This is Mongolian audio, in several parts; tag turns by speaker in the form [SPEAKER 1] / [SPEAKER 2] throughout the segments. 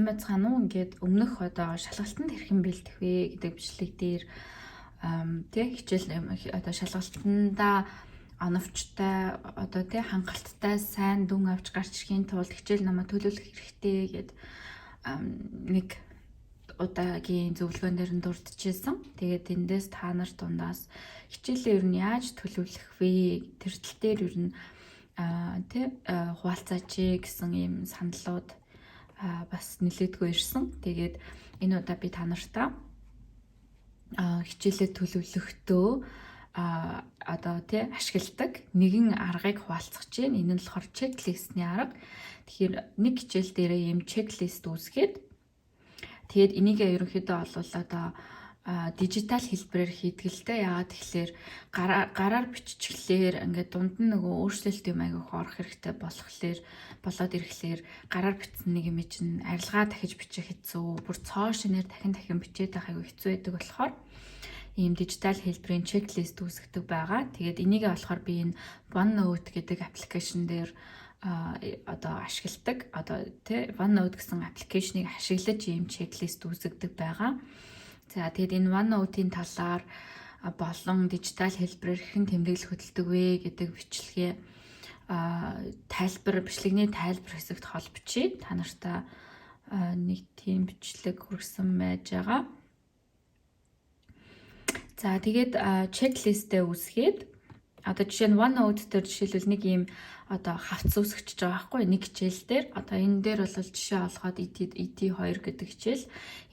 [SPEAKER 1] сайн байцгаана уу ингээд өмнөх одоо шалгалтанд хэрхэн бэлдэх вэ гэдэг бичлэг дээр тэг хичээл одоо шалгалтандаа оновчтой одоо тэг хангалттай сайн дүн авч гарч ирэхийн тулд хичээл намаа төлөвлөх хэрэгтэй гэд нэг удаагийн зөвлөгөөн дээр нь дурдчихсан. Тэгээд эндээс та нар дундаас хичээлээ ер нь яаж төлөвлөх вэ? Тэр тал дээр ер нь хуваалцаач гэсэн ийм саналууд бас нэлээдгүй ирсэн. Тэгээд энэ удаа би та нартай хичээлээ төлөвлөхдөө одоо ашигладаг нэгэн аргыг хуваалцах чинь энэ нь болохоор чеклистний арга. Тэгэхээр нэг хичээл дээрээ ийм чеклист үүсгээд тэгээд энийг ерөнхийдөө олвол одоо дижитал хэлбэрээр хийдэг л дээ. Яагаад тэгэхээр гараар биччихлээр ингээд дунд нь нөгөө өөрчлөлт юм айгүйх орох хэрэгтэй болоод ирэхлээр гараар бичсэн нэг юм чинь арилгаа дахиж бичих хэцүү, бүр цоо шинээр дахин бичээд байх айгүй хэцүү байдаг болохоор ийм дижитал хэлбэрийн чеклист үүсгдэг байгаа. Тэгээд энийг болохоор би энэ OneNote гэдэг аппликейшн дээр одоо ашигладаг. Одоо OneNote гэсэн аппликейшнийг ашиглаж ийм чеклист үүсгдэг байгаа. За тэгээд энэ OneNote-ийн талаар болон дижитал хэлбэрээр хэн тэмдэглэл хөдөлдөг вэ гэдэг бичлэгээ бичлэгний тайлбар хэсэгт хол бичиж та нартай нэг тийм бичлэг хүргэсэн байж байгаа. За тэгээд чеклистээ үүсгээд одоо жишээ нь OneNote дээр жишээлбэл нэг ийм одоо хавц үүсгэж байгаа байхгүй нэг хичээл дээр одоо энэ дээр бол жишээ олгоод ET2 гэдэг хичээл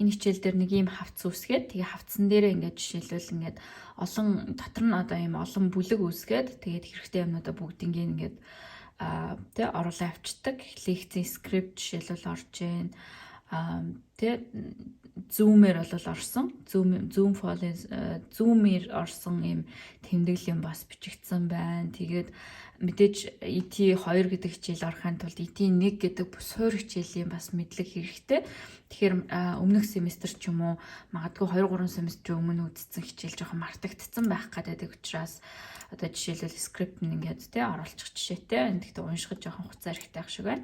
[SPEAKER 1] энэ хичээл дээр нэг ийм хавц үүсгээд тэгээ хавцсан дээрээ ингээд жишээлбэл ингээд олон дотор нь одоо ийм олон бүлэг үүсгээд тэгээд хэрэгтэй юмнуудаа бүгдийг ингээд оруулаа авчдаг лекцийн скрипт жишээлбэл орж ийн Zoom-ээр бол орсон. Zoom-ээр орсон юм тэмдэглэл юм бас бичигдсэн байна. Тэгээд мэдээж ET2 гэдэг хичээл орохын тулд ET1 гэдэг суур хичээлийн бас мэдлэг хэрэгтэй. Тэгэхээр өмнөх семестр ч юм уу магадгүй 2-3 семестрийн өмнө үзсэн хичээл жоохон мартагдсан байх гэдэг учраас одоо жишээлбэл скрипт нь ингээд оруулчих жишээтэй. Энд гэхдээ уншихад жоохон хугацаа хэрэгтэй байх шиг байна.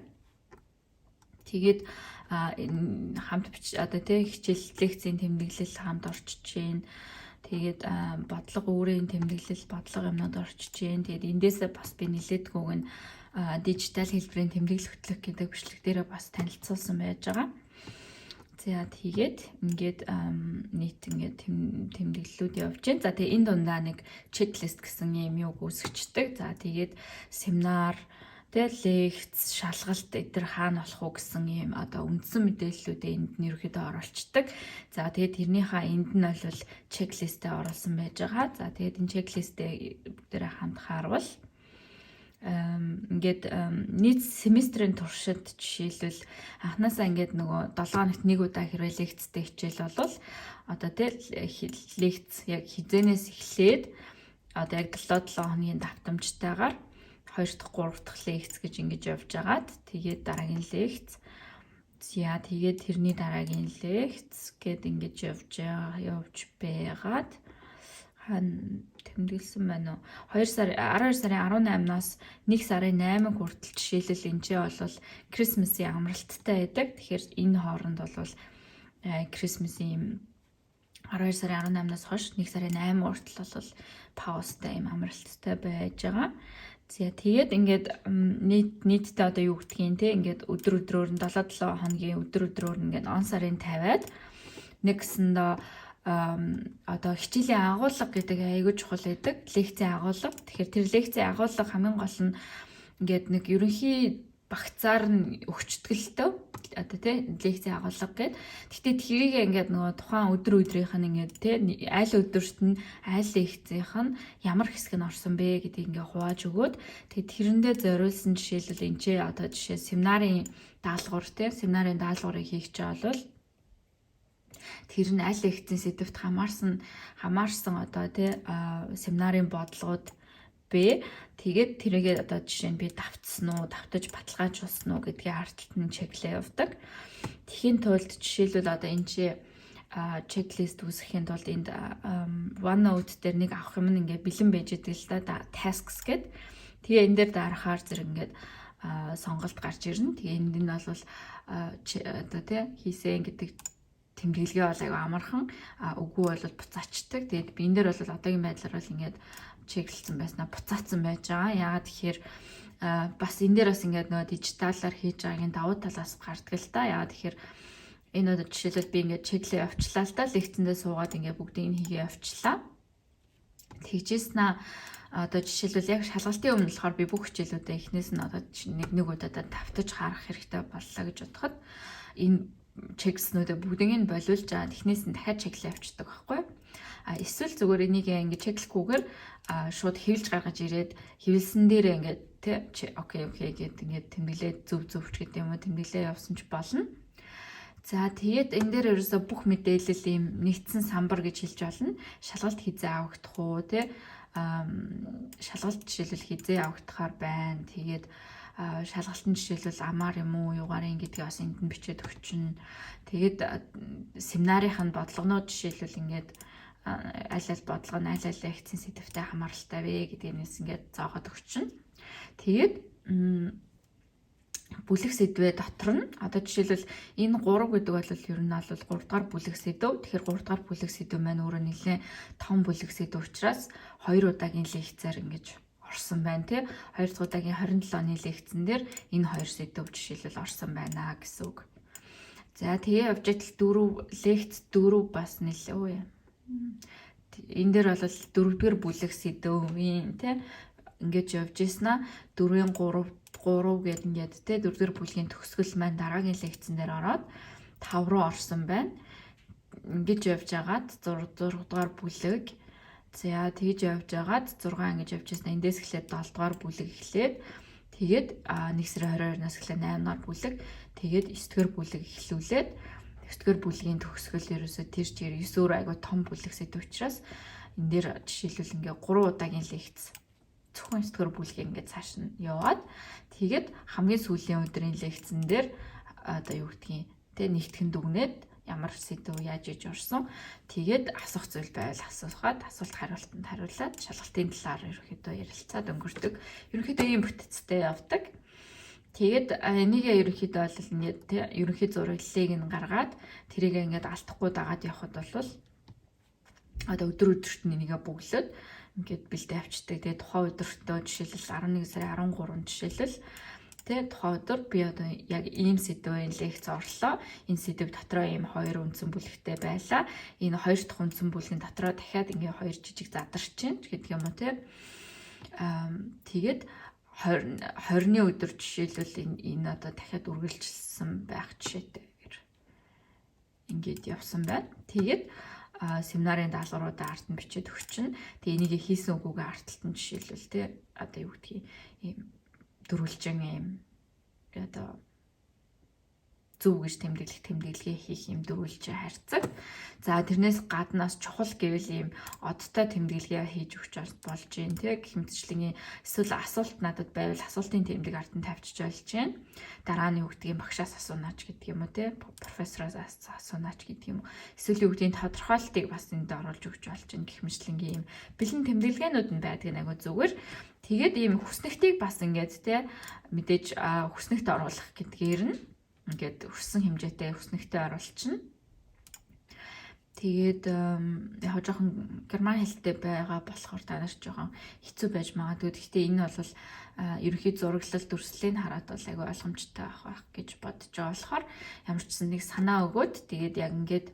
[SPEAKER 1] Тэгээд хамт одоо хичээл лекцийн тэмдэглэл хамт орчиж जैन. Тэгээд бодлого өөрийн тэмдэглэл бодлого юмнууд орчиж जैन. Тэгээд эндээсээ бас би нэлээдгүйг нь дижитал хэлбэрийн тэмдэглэл хөтлөх гэдэг бичлэг дээрээ бас танилцуулсан байж байгаа. За тэгээд ингээд нийт ингээд тэмдэглэлүүд явж जैन. За тэгээд энэ дундаа нэг чеклист гэсэн юм юуг үүсгэждэг. За тэгээд семинар лекц, шалгалт эдгээр хаана болох уу гэсэн ийм одоо үндсэн мэдээллүүдээ энд нь ерөөхдөө оруулцдаг. За тэгээд тэрнийхээ энд нь бол чеклистээ оруулсан байж байгаа. За тэгээд энэ чеклистээ бүгдээрээ хамт харуул. Ингээд нийт семестрийн туршид жишээлбэл анханасаа ингээд нөгөө 7 хоногт нэг удаа хэрвээ лекцтэй хичээл болвол одоо лекц яг хизэнээс эхлээд одоо яг 7 хоногийн давтамжтайгаар 2 дахь 3 дахь лекц гэж ингэж явж агаад тэгээд дараагийн лекц тэгээд тэрний дараагийн лекц гэд ингэж явж байгаад тэмдэглэсэн байна уу 12 сарын 18-наас 1 сарын 8 хүртэл жишээлбэл энэ бол Крисмсийн амралттай байдаг. Тэгэхээр энэ хооронд бол Крисмсийн 12 сарын 18-наас хойш 1 сарын 8 хүртэл бол паузтай юм амралттай байж байгаа. За тэгээд ингээд нийтдээ одоо юу гэдгийг ингээд өдрөөр нь 7 хоногийн өдрөөр ингээд он сарын 50-аад нэгсэндээ одоо хичээлийн агуулга гэдэг аягүй чухал байдаг. Лекцийн агуулга. Тэгэхээр тэр лекцийн агуулга хамгийн гол нь ингээд нэг ерөнхий багцаар нь өгчтгэлтэй одоо лекцийн агуулга гэдэг. Гэхдээ тэрийг ингээд нөгөө тухайн өдрийнх нь ингээд аль өдөрт нь аль лекцийнх нь ямар хэсэг нь орсон бэ гэдгийг ингээд хувааж өгөөд тэгээд тэрэндээ зориулсан жишээлбэл энэ одоо жишээ семинарын даалгаврыг хийх гэж бол тэр нь аль лекцийн сэдвт хамаарсан одоо семинарын бодлогод Б тэгээд тэрийгээ одоо жишээ нь би давтсан уу, давтаж баталгаажуулсан уу гэдгийг харталт нь чеклээ явдаг. Тэхийн тулд жишээлбэл одоо энэ чеклист үүсгэхийн тулд энд OneNote дээр нэг авах юм нь ингээд бэлэн байж идэг л да tasks гэд. Тэгээ энэ дээр дарахаар зэрэг ингээд сонголт гарч ирнэ. Тэгээ энд нь бол одоо тий хийсэн гэдэг тэмдэглэгээ бол аяга амархан үгүй бол буцаачдаг. Тэгээд би энэ дээр бол одоогийн байдлаар бол ингээд чиглэлсэн байснаа буцаацсан байж байгаа. Яагаад тэгэхээр бас энэ дээр бас ингээд нөгөө дижиталаар хийж байгаагийн давуу талаас гардаг л да. Яагаад тэгэхээр энэ одоо жишээлбэл би ингээд чиглэлээ явуулчлаа л да. Лекцэндээ суугаад ингээд бүгдийг нь хийгээ явуулчлаа. Тэгжээснаа одоо жишээлбэл яг шалгалтын өмнө болохоор би бүх хичээлүүдээ эхнээс нь одоо нэг удаа давтаж харах хэрэгтэй боллоо гэж бодоход энэ чекснүүдээ бүгдийг нь болиулж аваад эхнээс нь дахиад чеклээ авчдаг байхгүй. Эсвэл зүгээр энийг ингээд чеклэхгүйгээр шууд хэвлж гаргаж ирээд хэвлсэн дээрээ ингээд тий окей гэд ингээд тэмдэглээ зөв ч гэдэг юм уу тэмдэглээ явуулсан ч болно. За тэгээд энэ дээр ерөөсө бүх мэдээлэл ийм нэгдсэн самбар гэж хэлж болно. Шалгалт хизээ авагдах уу тий шалгалт жишээлбэл хизээ авагдахаар байна. Тэгээд шалгалтын жишээлбэл амаар юм уу юугаар ингэдэг бас энд нь бичээд өгчин. Тэгээд семинарийнх нь бодлогонууд жишээлбэл ингээд аль бодлого нь аль лекцийн сэдвтэй хамааралтай вэ гэдгээс ингээд зоогоод өгчин. Тэгээд бүлэг сэдвээ дотор нь одоо жишээлбэл энэ 3 гэдэг бол ер нь бол 3 дахь бүлэг сэдв. Тэгэхээр 3 дахь бүлэг сэдв маань өөрөө нэлээд том бүлэг сэдв учраас 2 удаагийн лекцээр ингэж орсон байна тий. 2 дахь удаагийн 27 оны лекцэн дээр энэ 2 сэдв жишээлбэл орсон байна гэсэн үг. За тэгээ явж идэл 4 лекц 4 бас нэлээ энэ дээр бол 4-р бүлэг сэдвийн тий ингэж явж ийснаа 4-ийн 3 гээд ингээд те 4-р бүлгийн төгсгөл маань дараагийн лекцэн дээр ороод 5 руу орсон байна. Ингэж явж агаад 6 дугаар бүлэг за тэгж явж агаад 6 ингэж явж ийснаа эндээс эхлээд 7 дугаар бүлэг эхлээд тэгээд 1 сарын 22-наас эхлээд 8 дугаар бүлэг тэгээд 9 дугаар бүлэг эхлүүлээд 9 дугаар бүлгийн төгсгөл ерөөсөө тэр чигээр 9 өөр айгу том бүлэг сэдв учраас энэ дээр жишээлбэл ингээ 3 удаагийн лекц зөвхөн 9 дугаар бүлэг ингээд цааш нь яваад тэгээд хамгийн сүүлийн өдрийн лекцэн дээр одоо юу гэдгийг тэ нэгтгэн дүгнээд ямар сэдв яаж иж орсон тэгээд асуух зүйл байвал асуухад асуулт хариултанд хариулаад шалгалтын талаар ерөнхийдөө ярилцаад өнгөрдөг. Ерөнхийдөө ийм бүтцтэй явдаг. Тэгээд энийг ерөнхийдөө бол ингээд тэ ерөнхий зураглалыг нь гаргаад тэрийг ингээд алдахгүй дагаад явхад бол одоо өдөр өдөрт нэгээ бүглөөд ингээд бэлдээ авчдаг. Тэгээ тухайн өдөртөө жишээлбэл 11 сарын 13-нд жишээлбэл тэгээ тухайн өдөр би одоо яг ийм сэдвийн лекц орлоо. Энэ сэдв дотроо ийм 2 үндсэн бүлэгтэй байлаа. Энэ 2 дахь үндсэн бүлгийн дотроо дахиад ингээ 2 жижиг задарч чинь гэдэг юм уу те. Тэгээд 20-ны өдөр жишээлбэл энэ одоо дахиад үргэлжилсэн байх жишээтэй ингээд явсан байна. Тэгээд семинарын даалгавруудаа арт нь бичээд өгчин. Тэгээ энийг хийсэн үгүйгээ артталт нь жишээлбэл тий одоо юу гэдгийг ийм дөрвөлжин ийм одоо зөв гэж тэмдэглэгээ хийх юм дөрвөлжин харьцаг. За тэрнээс гаднаас чухал гэвэл ийм одтой тэмдэглэгээ хийж өгч болж юм тий гэх мэтчлийн эсвэл асуулт надад байвал асуултын тэмдэг ард нь тавьчих болж байна. Дараа нь юу гэдгийг багшаас асуунаач гэдэг юм уу тий профессороос асуунаач гэдэг юм уу. Эсвэл юу гэдгийг тодорхойлтыг бас энд оруулж өгч болж байна гэх мэтчлийн ийм бэлэн тэмдэглэгээнүүд нь байдаг нэг зүгээр. Тэгээд ийм хүснэгтийг бас ингээд тий мэдээж хүснэгт оруулах гэдгээр нь ингээд өссөн хэмжээтэй өснөгтэй оруулчихна. Тэгээд яг жоохон герман хэлтэй байгаа болохоор та нар жоохон хэцүү байж магадгүй. Гэхдээ энэ бол ерөнхий зураглал дүрслэлийг хараад бол айгүй ойлгомжтой байх гэж бодож байгаа болохоор ямар ч нэг санаа өгөөд тэгээд яг ингээд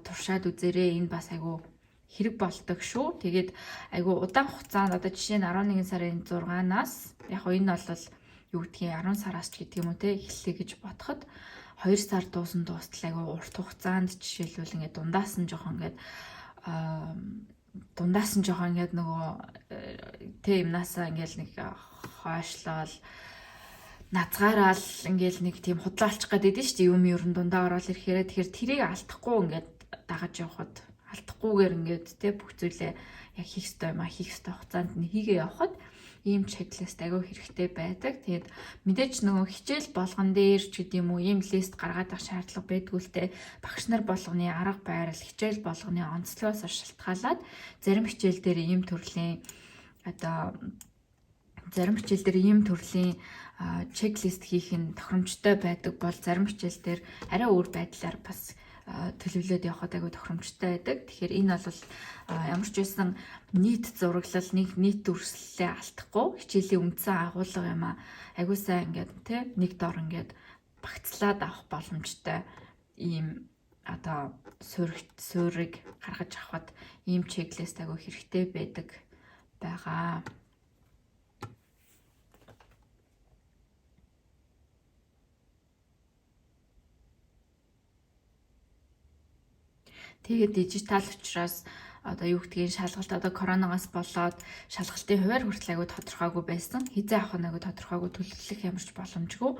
[SPEAKER 1] туршаад үзээрэй. Энэ бас айгүй хэрэг болдог шүү. Тэгээд айгүй удаан хугацаанд одоо жишээ нь 11 сарын 6-наас яг энэ бол юу гэдгийг 10 сараас ч гэдэг юм уу те эхлэе гэж бодоход 2 сар дуустал айгүй урт хугацаанд жишээлбэл ингээд дундаас нь жоохон ингээд нөгөө те юмнасаа ингээд нэг хойшлол назгаараал ингээд нэг тийм худлаалчих гээд идэв шүү дээ юм ерөн дундаа ороод ирэхээр тэгэхээр тэрийг алдахгүй ингээд дагаж явхад алдахгүйгээр ингээд те бүх зүйлээ яг хийх ёстой юм хийх ёстой хугацаанд нь хийгээ явхад ийм чеклист агай хэрэгтэй байдаг. Тэгээд мэдээж нөгөө хичээл болгон дээр ч гэдэм үү ийм лист гаргаад авах шаардлага байдгүй л те багш нар болгоны арга байрал хичээл болгоны онцлогоос шалтгаалаад зарим хичээл дээр ийм төрлийн одоо зарим хичээл дээр ийм төрлийн чеклист хийх нь тохиромжтой байдаг бол зарим хичээл дээр арай өөр байдлаар бас төлөвлөд явахад айгүй тохиромжтой байдаг. Тэгэхээр энэ бол ямар ч байсан нийт зураглал, нийт дүрслэлээ алдахгүй хичээлийн үндсэн агуулга юм а. Айгүй сайн ингээд тий нэг дор ингээд багцлаад авах боломжтой ийм одоо суурийг гаргаж авахд ийм чеклист айгүй хэрэгтэй байдаг байгаа. Тэгээд дижитал учраас одоо юу гэдгийг шалгалт одоо коронавигаас болоод шалгалтын хуваар хүртэл айгүй тодорхойгүй байсан. Хизээ авах нь айгүй тодорхойгүй төлөвлөх ямарч боломжгүй.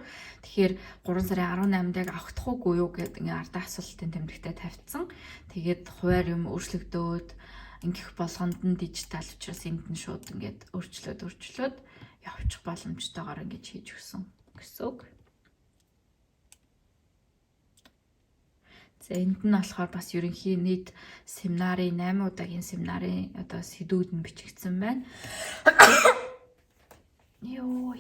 [SPEAKER 1] Тэгэхээр 3 сарын 18-нд яг авахдах уугүй юу гэдэг ингээ ардаа асуултын тэмдэгтээ тавьчихсан. Тэгээд хуваар юм өөрчлөгдөөд ингэх болгонд нь дижитал учраас энд нь шууд ингээд өөрчлөөд явчих боломжтойгоор ингэж хийж өгсөн гэсэн үг. За энд нь болохоор бас ерөнхий нийт семинарын 8 удаагийн семинарын одоо сэдвүүд нь бичигдсэн байна. Йоо.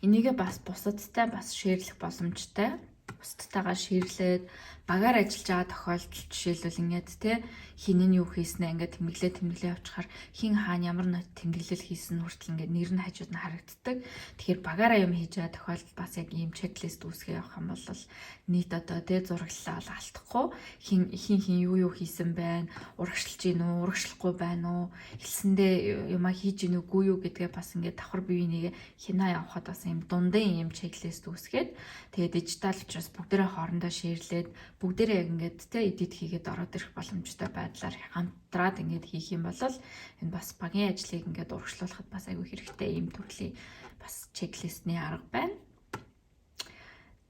[SPEAKER 1] Энийгээ бас бусадтай бас шеэрлэх боломжтой. Бусдтайгаа шеэрлээд багаар ажиллаж байгаа тохиолдолд жишээлбэл ингээд те хин нь юу хийснэ ингээд тэмдэглээ авчихаар хин хаана ямар нэг тэмдэглэл хийсэн хүртэл ингээд нэр нь хажууд нь харагддаг. Тэгэхээр багаараа юм хийж байгаа тохиолдолд бас яг ийм чеклист үүсгэж явах юм бол нийт одоо те зураглалаа бол алдахгүй хин юу хийсэн байна, урагшилж гин үү, урагшлахгүй байна уу, хэлсэндээ юмаа хийж гин үгүй юу гэдгээ бас ингээд давхар бивнийг хинаа явахад бас ийм дундын ийм чеклист үүсгээд тэгээд дижитал учраас бүгдээрээ хоорондоо шеэрлээд бүгдээрээ яг ингээд те эдит хийгээд ороод ирэх боломжтой байдлаар хамтраад ингээд хийх юм бол энэ бас багийн ажлыг ингээд урагшлуулахад бас айгүй хэрэгтэй ийм төрлийн бас чеклистний арга байна.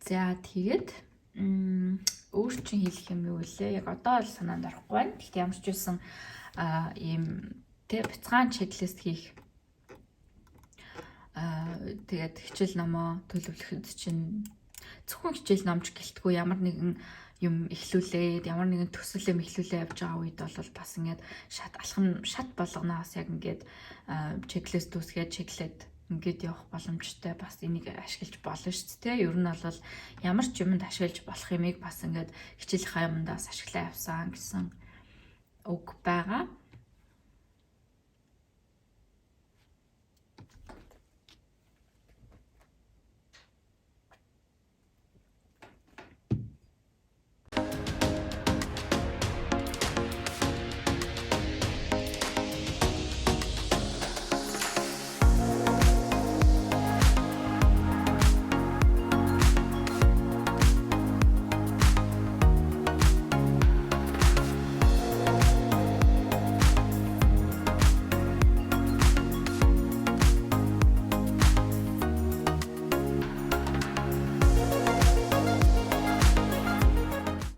[SPEAKER 1] За тэгээд өөрчлөн хэлэх юм юу вэ? Яг одоо бол санаанд орохгүй байна. Гэхдээ ямар ч байсан ийм те бяцхан чеклист хийх тэгээд хичээл номоо төлөвлөхөд чинь зөвхөн хичээл номж гэлтгүй ямар нэгэн юм эхлүүлээд ямар нэгэн төсөл юм эхлүүлээ явж байгаа үед бол бас ингээд шат болгоно бас яг ингээд чеклист үүсгээд чеклээд ингээд явах боломжтой бас энийг ашиглаж болно шүү дээ. Ер нь бол ямар ч юмд ашиглаж болох юмыг бас ингээд хичээлийнхаа юмдаа бас ашиглаа явсан гэсэн үг байгаа.